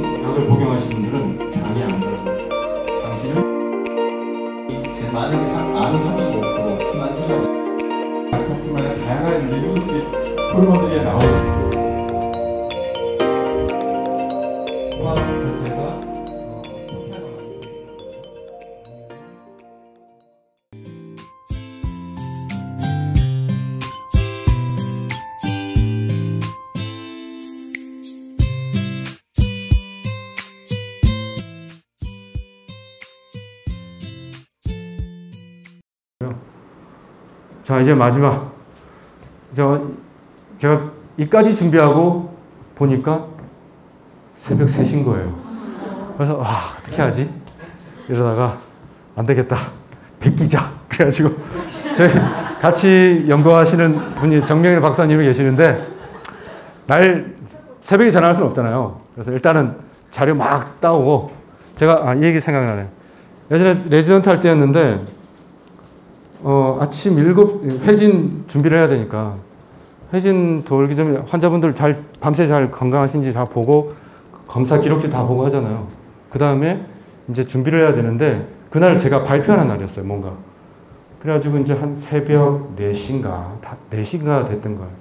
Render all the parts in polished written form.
약을 복용하신 분들은 잠이 안 들어집니다. 당신은 만약에 암이 35%, 수만 1%. 약뿐만 아니라 다양한 이제 요소들이 호르몬들이 나와 있습니다. 호흡 자체가 좋게 하는 자, 이제 마지막. 제가 이까지 준비하고 보니까 새벽 3시인 거예요. 그래서, 와, 어떻게 하지? 이러다가, 안 되겠다. 베끼자. 그래가지고, 저희 같이 연구하시는 분이 정명일 박사님이 계시는데, 새벽에 전화할 수는 없잖아요. 그래서 일단은 자료 막 따오고, 제가, 이 얘기 생각나네요. 예전에 레지던트 할 때였는데, 아침 7, 회진 준비를 해야 되니까, 회진 돌기 전에 환자분들 밤새 잘 건강하신지 다 보고, 검사 기록지 다 보고 하잖아요. 그 다음에 이제 준비를 해야 되는데, 그날 제가 발표하는 날이었어요, 뭔가. 그래가지고 이제 한 새벽 4시인가, 4시인가 됐던 거예요.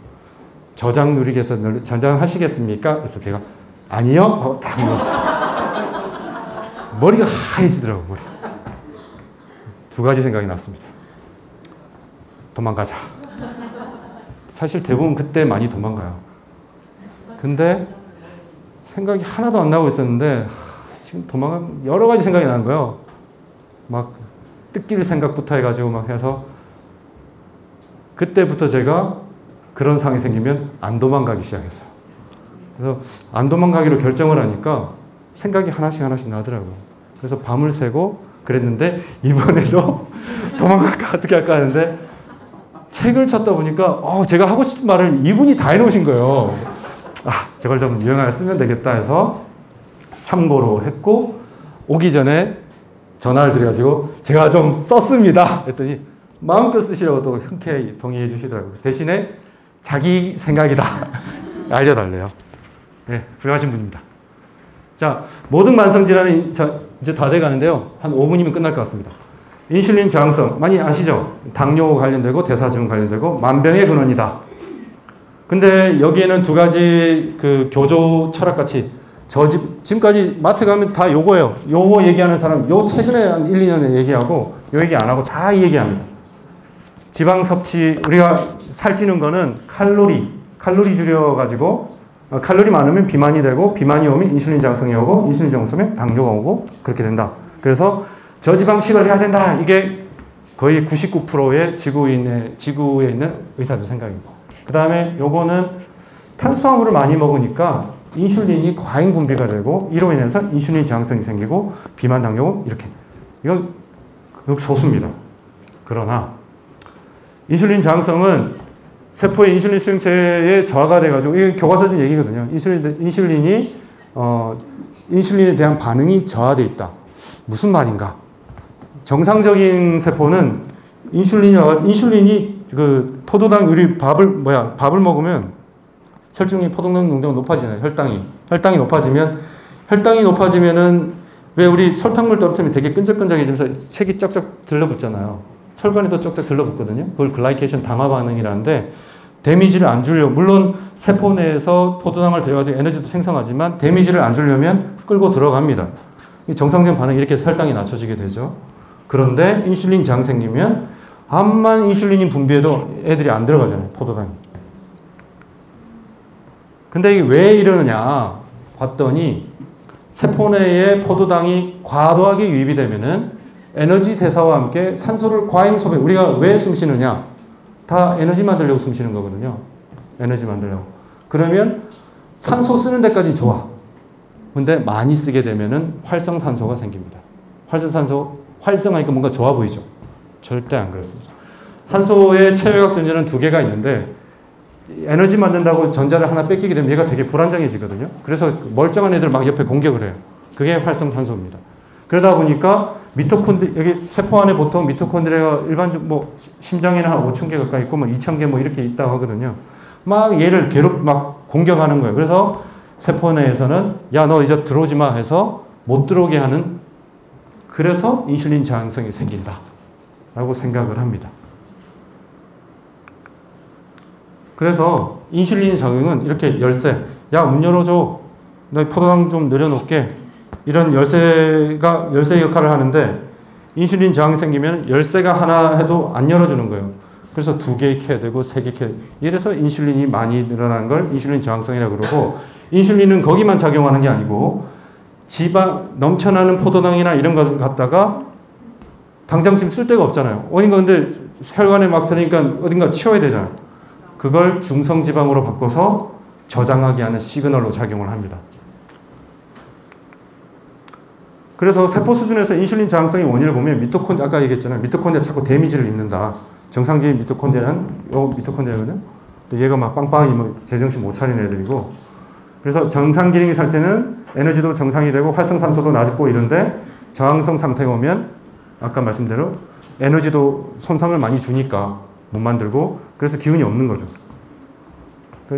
저장 누리겠어, 저장하시겠습니까? 그래서 제가, 아니요? 머리가 하얘지더라고요, 머리. 두 가지 생각이 났습니다. 도망가자. 사실 대부분 그때 많이 도망가요. 근데 생각이 하나도 안 나고 있었는데 지금 도망가면 여러 가지 생각이 나는 거예요. 막 뜯길 생각부터 해가지고 막 해서 그때부터 제가 그런 상황이 생기면 안 도망가기 시작했어요. 그래서 안 도망가기로 결정을 하니까 생각이 하나씩 나더라고요. 그래서 밤을 새고 그랬는데 이번에도 도망갈까 어떻게 할까 하는데 책을 찾다 보니까 제가 하고 싶은 말을 이분이 다 해놓으신 거예요. 저걸 좀 유용하게 쓰면 되겠다 해서 참고로 했고 오기 전에 전화를 드려가지고 제가 좀 썼습니다 했더니 마음껏 쓰시라고 또 흔쾌히 동의해 주시더라고요. 대신에 자기 생각이다 알려달래요. 네, 훌륭하신 분입니다. 자, 모든 만성질환은 이제 다 돼가는데요. 한 5분이면 끝날 것 같습니다. 인슐린 저항성 많이 아시죠? 당뇨 관련되고 대사증 관련되고 만병의 근원이다. 근데 여기에는 두 가지 그 교조 철학같이 지금까지 마트 가면 다 요거예요. 요거 얘기하는 사람 요 최근에 한 1, 2년에 얘기하고 요 얘기 안 하고 다 이 얘기합니다. 지방 섭취 우리가 살찌는 거는 칼로리 줄여가지고 칼로리 많으면 비만이 되고 비만이 오면 인슐린 저항성이 오고 인슐린 저항성이 당뇨가 오고 그렇게 된다. 그래서 저지방식을 해야 된다. 이게 거의 99%의 지구에 있는 의사들 생각입니다. 그 다음에 요거는 탄수화물을 많이 먹으니까 인슐린이 과잉 분비가 되고 이로 인해서 인슐린 저항성이 생기고 비만 당뇨 이렇게. 이건 소수입니다. 그러나 인슐린 저항성은 세포의 인슐린 수용체에 저하가 돼가지고 이게 교과서적 얘기거든요. 인슐린에 대한 반응이 저하돼 있다. 무슨 말인가? 정상적인 세포는 인슐린이 그 포도당 우리 밥을 먹으면 혈중이 포도당 농도가 높아지잖아요. 혈당이 높아지면은 왜 우리 설탕물 떨어뜨리면 되게 끈적끈적해지면서 색이 쩍쩍 들러붙잖아요. 혈관에도 쩍쩍 들러붙거든요. 그걸 글라이케이션 당화 반응이라는데 데미지를 안 주려고 물론 세포 내에서 포도당을 들여가지고 에너지도 생성하지만 데미지를 안 주려면 끌고 들어갑니다. 정상적인 반응이 이렇게 혈당이 낮춰지게 되죠. 그런데 인슐린 저항 생기면 암만 인슐린이 분비해도 애들이 안 들어가잖아요. 포도당이. 근데 이게 왜 이러느냐 봤더니 세포 내에 포도당이 과도하게 유입이 되면은 에너지 대사와 함께 산소를 과잉 소비. 우리가 왜 숨 쉬느냐? 다 에너지 만들려고 숨 쉬는 거거든요. 에너지 만들려고. 그러면 산소 쓰는 데까지는 좋아. 근데 많이 쓰게 되면은 활성산소가 생깁니다. 활성하니까 뭔가 좋아 보이죠? 절대 안 그렇습니다. 산소의 체외각 전자는 두 개가 있는데 에너지 만든다고 전자를 하나 뺏기게 되면 얘가 되게 불안정해지거든요. 그래서 멀쩡한 애들 막 옆에 공격을 해요. 그게 활성산소입니다. 그러다 보니까 여기 세포 안에 보통 미토콘드리아가 일반적으로 심장에는 한 5,000개 가까이 있고 2,000개 이렇게 있다고 하거든요. 막 얘를 막 공격하는 거예요. 그래서 세포 내에서는 야, 너 이제 들어오지 마 해서 못 들어오게 하는, 그래서 인슐린 저항성이 생긴다 라고 생각을 합니다. 그래서 인슐린 작용은 이렇게 열쇠, 야, 문 열어줘, 너 포도당 좀 내려놓을게, 이런 열쇠 역할을 하는데, 인슐린 저항이 생기면 열쇠가 하나 해도 안 열어주는 거예요. 그래서 2개 켜야 되고 3개 켜야 되고, 이래서 인슐린이 많이 늘어나는 걸 인슐린 저항성이라고 그러고, 인슐린은 거기만 작용하는 게 아니고 지방 넘쳐나는 포도당이나 이런 거 갖다가 당장 지금 쓸 데가 없잖아요. 어딘가 근데 혈관에 막 들으니까 어딘가 치워야 되잖아요. 그걸 중성지방으로 바꿔서 저장하게 하는 시그널로 작용을 합니다. 그래서 세포 수준에서 인슐린 저항성의 원인을 보면 미토콘드리아, 아까 얘기했잖아요. 미토콘드리아 자꾸 데미지를 입는다. 정상적인 미토콘드리아는 요 미토콘드리아거든요. 얘가 막 빵빵히 뭐 제정신 못 차리는 애들이고, 그래서 정상 기능이 살 때는 에너지도 정상이 되고 활성산소도 낮고 이런데, 저항성 상태가 오면 아까 말씀대로 에너지도 손상을 많이 주니까 못 만들고, 그래서 기운이 없는 거죠.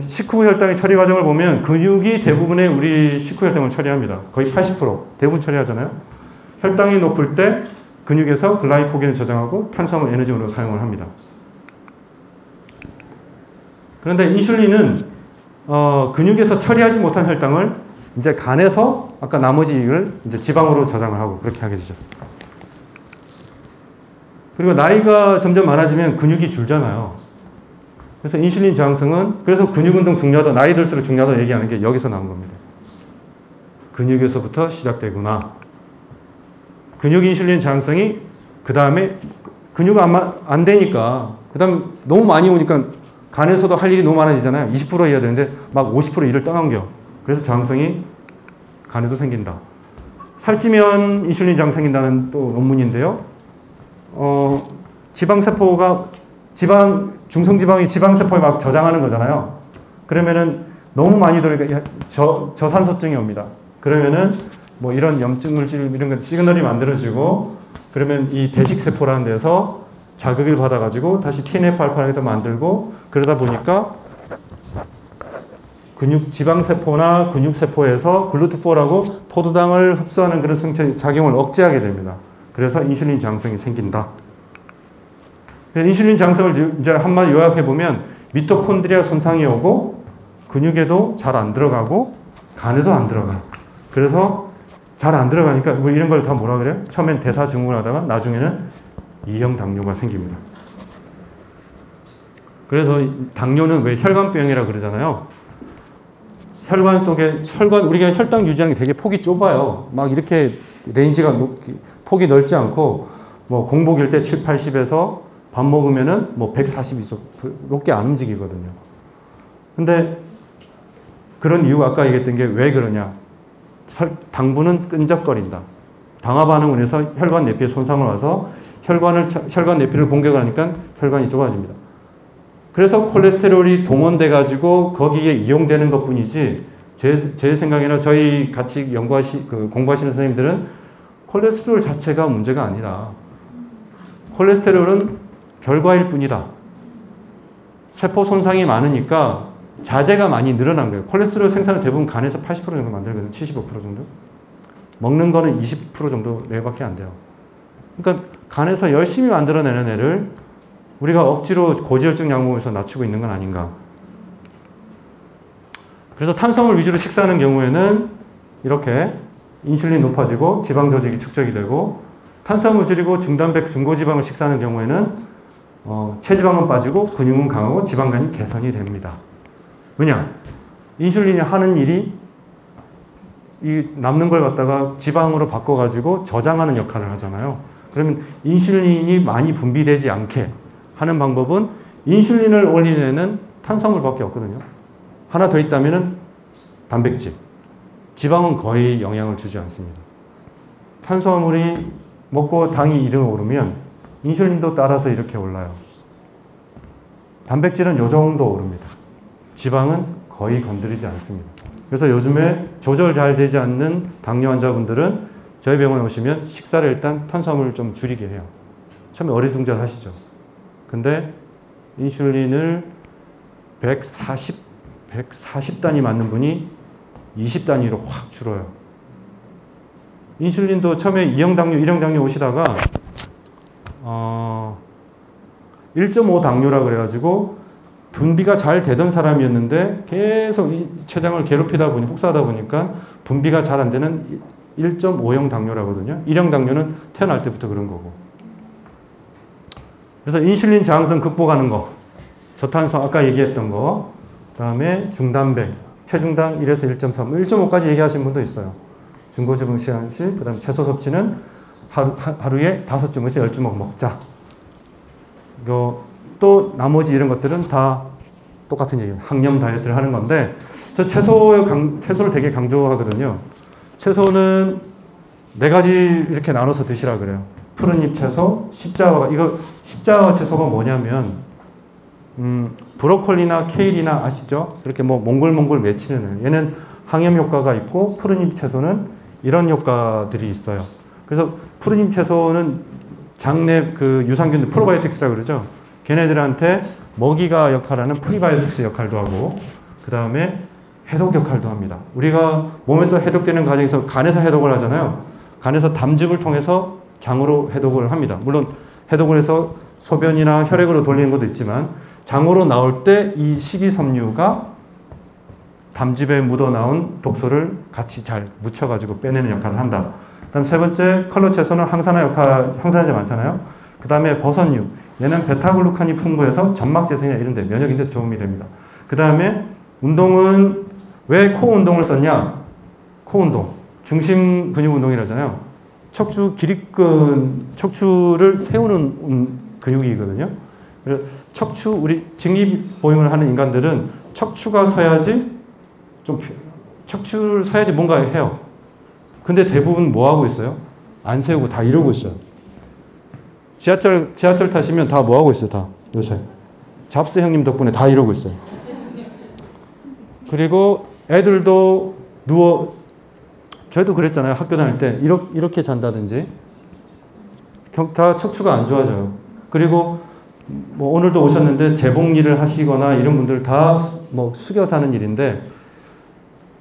식후 혈당의 처리 과정을 보면 근육이 대부분의 우리 식후 혈당을 처리합니다. 거의 80% 대부분 처리하잖아요. 혈당이 높을 때 근육에서 글라이코겐을 저장하고 탄수화물 에너지로 사용을 합니다. 그런데 인슐린은 근육에서 처리하지 못한 혈당을 이제 간에서 아까 나머지를 이제 지방으로 저장을 하고 그렇게 하게 되죠. 그리고 나이가 점점 많아지면 근육이 줄잖아요. 그래서 인슐린 저항성은, 그래서 근육운동 중요하다, 나이 들수록 중요하다 얘기하는 게 여기서 나온 겁니다. 근육에서부터 시작되구나. 근육 인슐린 저항성이, 그 다음에 근육 안 되니까, 그 다음 너무 많이 오니까 간에서도 할 일이 너무 많아지잖아요. 20% 해야 되는데 막 50% 일을 떠넘겨. 그래서 저항성이 간에도 생긴다. 살찌면 인슐린 저항 생긴다는 또 논문인데요. 지방세포가 중성지방이 지방세포에 막 저장하는 거잖아요. 그러면은 너무 많이 들어오니까 저산소증이 옵니다. 그러면은 뭐 이런 염증 물질 이런 거 시그널이 만들어지고, 그러면 이 대식세포라는 데서 자극을 받아가지고 다시 TNF-알파를 만들고, 그러다 보니까 지방세포나 근육세포에서 글루트4라고 포도당을 흡수하는 그런 작용을 억제하게 됩니다. 그래서 인슐린 저항성이 생긴다. 인슐린 저항성을 이제 한마디 요약해보면 미토콘드리아 손상이 오고 근육에도 잘 안 들어가고 간에도 안 들어가. 그래서 잘 안 들어가니까 뭐 이런 걸 다 뭐라 그래요? 처음엔 대사증후군 하다가 나중에는 2형 당뇨가 생깁니다. 그래서 당뇨는 왜 혈관병이라 그러잖아요. 혈관 속에 우리가 혈당 유지하는 게 되게 폭이 좁아요. 막 이렇게 레인지가 폭이 넓지 않고, 뭐 공복일 때 7, 80에서 밥 먹으면은 뭐 140 높게 안 움직이거든요. 근데 그런 이유가 아까 얘기했던 게 왜 그러냐. 당분은 끈적거린다. 당화 반응을 해서 혈관 내피에 손상을 와서 혈관 내피를 공격하니까 혈관이 좁아집니다. 그래서 콜레스테롤이 동원돼 가지고 거기에 이용되는 것 뿐이지, 제 생각에는 저희 같이 공부하시는 선생님들은 콜레스테롤 자체가 문제가 아니라 콜레스테롤은 결과일 뿐이다. 세포 손상이 많으니까 자재가 많이 늘어난 거예요. 콜레스테롤 생산은 대부분 간에서 80% 정도 만들거든요. 75% 정도. 먹는 거는 20% 정도 내밖에 안 돼요. 그러니까 간에서 열심히 만들어내는 애를 우리가 억지로 고지혈증 약 먹으면서 낮추고 있는 건 아닌가. 그래서 탄수화물 위주로 식사하는 경우에는 이렇게 인슐린이 높아지고 지방 조직이 축적이 되고, 탄수화물 줄이고 중단백 중고지방을 식사하는 경우에는 체지방은 빠지고 근육은 강하고 지방간이 개선이 됩니다. 왜냐? 인슐린이 하는 일이 이 남는 걸 갖다가 지방으로 바꿔가지고 저장하는 역할을 하잖아요. 그러면 인슐린이 많이 분비되지 않게 하는 방법은 인슐린을 올리는 탄수화물밖에 없거든요. 하나 더 있다면은 단백질. 지방은 거의 영향을 주지 않습니다. 탄수화물이 먹고 당이 이르게 오르면 인슐린도 따라서 이렇게 올라요. 단백질은 요 정도 오릅니다. 지방은 거의 건드리지 않습니다. 그래서 요즘에 조절 잘 되지 않는 당뇨 환자분들은 저희 병원에 오시면 식사를 일단 탄수화물을 좀 줄이게 해요. 처음에 어리둥절 하시죠. 근데 인슐린을 140단위 맞는 분이 20단위로 확 줄어요. 인슐린도 처음에 2형 당뇨, 1형 당뇨 오시다가 1.5 당뇨라 그래가지고 분비가 잘 되던 사람이었는데 계속 이 췌장을 괴롭히다 보니 혹사하다 보니까 분비가 잘 안 되는 1.5형 당뇨라거든요. 1형 당뇨는 태어날 때부터 그런 거고. 그래서 인슐린 저항성 극복하는 거, 저탄소 아까 얘기했던 거, 그 다음에 중단백, 체중당 1에서 1.3, 1.5까지 얘기하신 분도 있어요. 중고지방 시간씩, 그 다음에 채소 섭취는 하루에 5주먹에서 10주먹 먹자. 또 나머지 이런 것들은 다 똑같은 얘기예요. 항염 다이어트를 하는 건데, 저 채소를 되게 강조하거든요. 채소는 4가지 이렇게 나눠서 드시라 그래요. 푸른잎 채소, 십자화 채소가 뭐냐면, 브로콜리나 케일이나 아시죠? 이렇게 뭐 몽글몽글 맺히는 애요. 얘는 항염 효과가 있고, 푸른잎 채소는 이런 효과들이 있어요. 그래서 푸른잎 채소는 장내 그 유산균들, 프로바이오틱스라고 그러죠? 걔네들한테 먹이가 역할하는 프리바이오틱스 역할도 하고, 그 다음에 해독 역할도 합니다. 우리가 몸에서 해독되는 과정에서 간에서 해독을 하잖아요. 간에서 담즙을 통해서 장으로 해독을 합니다. 물론 해독을 해서 소변이나 혈액으로 돌리는 것도 있지만 장으로 나올 때 이 식이섬유가 담즙에 묻어나온 독소를 같이 잘 묻혀가지고 빼내는 역할을 한다. 그 다음 세 번째, 컬러 채소는 항산화제 많잖아요. 그 다음에 버섯류. 얘는 베타글루칸이 풍부해서 점막 재생이나 이런 데 면역인데 도움이 됩니다. 그 다음에 운동은 왜 코 운동을 썼냐? 코 운동. 중심 근육 운동이라잖아요. 척추 기립근, 척추를 세우는 근육이거든요. 그래서 우리 직립보행을 하는 인간들은 척추가 서야지 척추를 서야지 뭔가 해요. 근데 대부분 뭐 하고 있어요? 안 세우고 다 이러고 있어요. 지하철 타시면 다 뭐 하고 있어요? 다 요새 잡스 형님 덕분에 다 이러고 있어요. 그리고 애들도 저희도 그랬잖아요. 학교 다닐 때 이렇게 잔다든지 다 척추가 안 좋아져요. 그리고 뭐 오늘도 오셨는데 재봉 일을 하시거나 이런 분들 다 뭐 숙여서 하는 일인데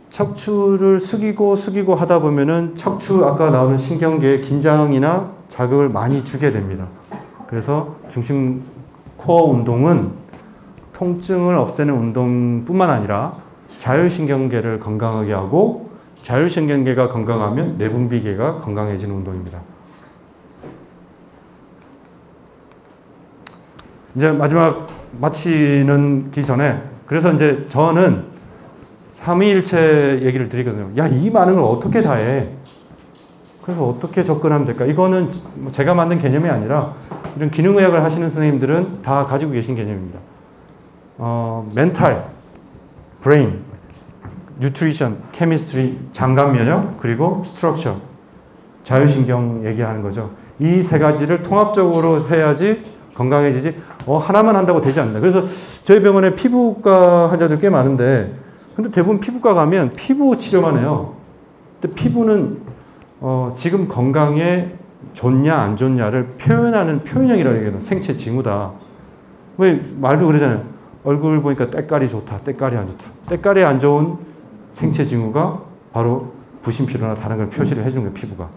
척추를 숙이고 하다 보면은 척추 아까 나오는 신경계에 긴장이나 자극을 많이 주게 됩니다. 그래서 중심 코어 운동은 통증을 없애는 운동뿐만 아니라 자율신경계를 건강하게 하고 자율신경계가 건강하면 내분비계가 건강해지는 운동입니다. 이제 마지막 마치는 기 전에 그래서 이제 저는 삼위일체 얘기를 드리거든요. 야, 이 많은 걸 어떻게 다 해? 그래서 어떻게 접근하면 될까? 이거는 제가 만든 개념이 아니라 이런 기능의학을 하시는 선생님들은 다 가지고 계신 개념입니다. 멘탈, 브레인, 뉴트리션, 케미스트리, 장감면역, 그리고 스트럭처, 자율신경 얘기하는 거죠. 이 세 가지를 통합적으로 해야지 건강해지지 하나만 한다고 되지 않는다. 그래서 저희 병원에 피부과 환자들 꽤 많은데 근데 대부분 피부과 가면 피부 치료만 해요. 근데 피부는 지금 건강에 좋냐 안 좋냐를 표현하는 표현형이라고 얘기해요. 생체 징후다. 왜 말도 그러잖아요. 얼굴 보니까 때깔이 좋다. 때깔이 안 좋다. 때깔이 안 좋은 생체 징후가 바로 부신피로나 다른 걸 표시를 해주는 거예요. 피부가.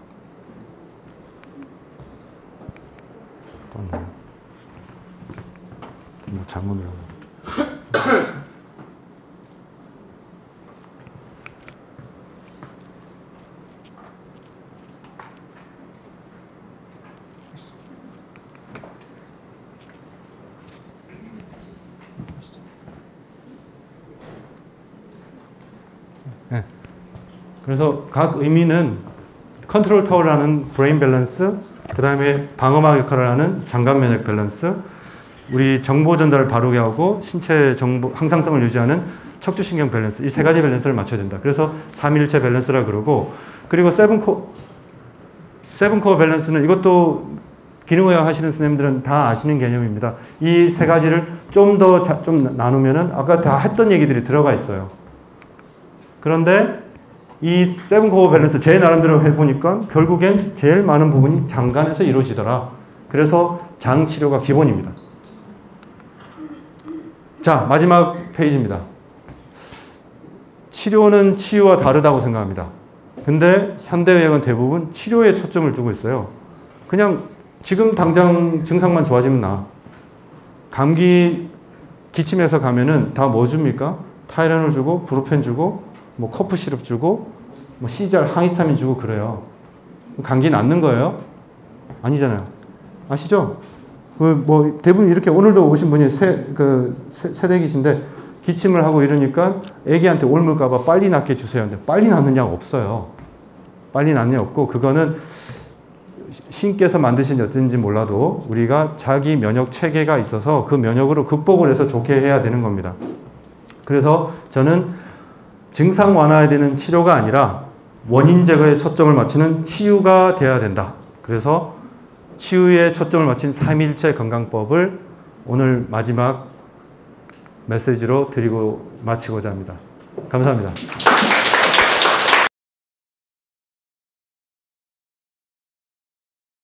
뭐 잘못 읽었네. 네. 그래서 각 의미는 컨트롤 타워를 하는 브레인 밸런스, 그 다음에 방어막 역할을 하는 장갑면역 밸런스, 우리 정보 전달을 바르게 하고 신체 정보 항상성을 유지하는 척추신경 밸런스, 이 세 가지 밸런스를 맞춰야 된다. 그래서 삼위일체 밸런스라 그러고, 그리고 세븐코어 밸런스는 이것도 기능의학 하시는 선생님들은 다 아시는 개념입니다. 이 세 가지를 좀 나누면은 아까 다 했던 얘기들이 들어가 있어요. 그런데 이 세븐코어 밸런스 제 나름대로 해보니까 결국엔 제일 많은 부분이 장간에서 이루어지더라. 그래서 장 치료가 기본입니다. 자, 마지막 페이지입니다. 치료는 치유와 다르다고 생각합니다. 근데 현대의학은 대부분 치료에 초점을 두고 있어요. 그냥 지금 당장 증상만 좋아지면 나아. 감기 기침해서 가면은 다 뭐 줍니까? 타이레놀 주고, 브루펜 주고, 뭐 코프 시럽 주고, 뭐 시잘 항히스타민 주고 그래요. 감기 낫는 거예요? 아니잖아요. 아시죠? 뭐 대부분 이렇게 오늘도 오신 분이 새댁이신데 기침을 하고 이러니까 애기한테 옮을까봐 빨리 낫게 주세요. 근데 빨리 낫는 약 없어요. 빨리 낫는 약 없고 그거는 신께서 만드신 어떤지 몰라도 우리가 자기 면역 체계가 있어서 그 면역으로 극복을 해서 좋게 해야 되는 겁니다. 그래서 저는 증상 완화해야 되는 치료가 아니라 원인 제거에 초점을 맞추는 치유가 돼야 된다. 그래서 치유에 초점을 맞춘 3일체 건강법을 오늘 마지막 메시지로 드리고 마치고자 합니다. 감사합니다.